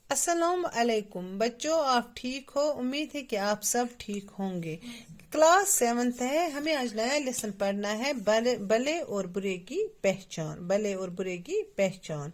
अस्सलाम अलैकुम बच्चों, आप ठीक हो। उम्मीद है कि आप सब ठीक होंगे। क्लास 7th है। हमें आज नया लेसन पढ़ना है, भले और बुरे की पहचान। भले और बुरे की पहचान।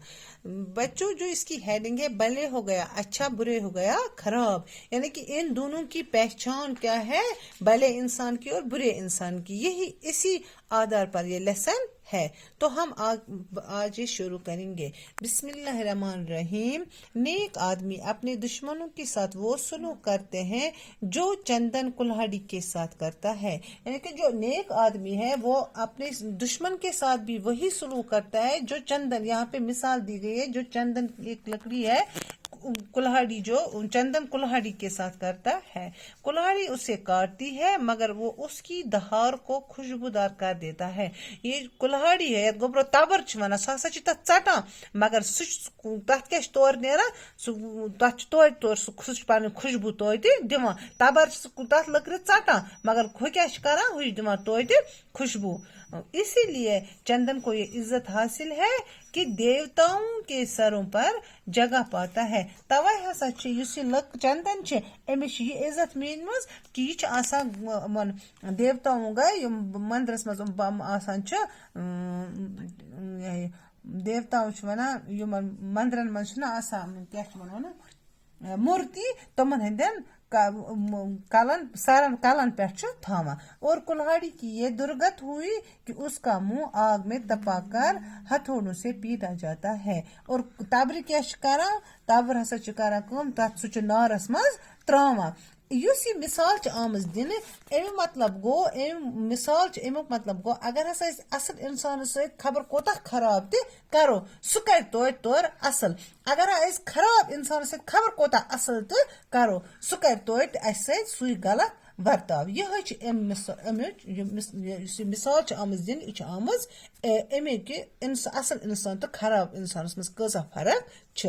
बच्चों, जो इसकी हेडिंग है, भले हो गया अच्छा, बुरे हो गया खराब, यानी कि इन दोनों की पहचान क्या है, भले इंसान की और बुरे इंसान की। यही इसी आधार पर ये लेसन है। तो हम आज ये शुरू करेंगे। बिस्मिल्लाहिर्रहमानिर्रहीम। नेक आदमी अपने दुश्मनों के साथ वो सलूक करते हैं जो चंदन कुल्हाड़ी के साथ करता है। यानी कि जो नेक आदमी है वो अपने दुश्मन के साथ भी वही सलूक करता है जो चंदन, यहाँ पे मिसाल दी गई है, जो चंदन एक लकड़ी है, कुल्हाड़ी, जो चंदन कुल्हाड़ी के साथ करता है। कुल्हाड़ी उसे काटती है मगर वो उसकी दहार को खुशबूदार कर देता है। ये कुल्हाड़ी है, गोबरो तबर वन सह टा मगर तथ क्या तौर नेरा तथ तौर सह खुशबू तोते दिवान। तबर तथ लकड़ टा मगर हु क्या करान, हु दिवान तोते खुशबू। इसीलिए चंदन को ये इज्जत हासिल है कि देवताओं के सरों पर जगह पाता है। तवे हसा चंदन अमिस ये इज्जत मीनमज कि यह देवताओं गए मंदिरस मज देवताओं वन मंदिरन मज क्या वन मूर्ति तमन हंदन कलन पे थामा। और कुल्हाड़ी की ये दुर्गत हुई कि उसका मुंह आग में तपाकर हथौड़ों से पीटा जाता है। और तब्र क्या करा, तब्र हसा कम तथ सह नारस मज त्रावा। युस ये मिसाल आमज दिन, अमु मतलब गो, मिसाल अमुक मतलब गो, अगर हसा असल इंसान सत खबर कोता खराब ते करो, सह कर तोर असल। अगर खराब इंसान सत खबर कोता असल ते करो, सह कर तोत सु गलत बर्ताव। यह मिसाल आमज दिन, यह आमज अमे कि असल इंसान तो खराब इंसान मज कसा फर्क छ।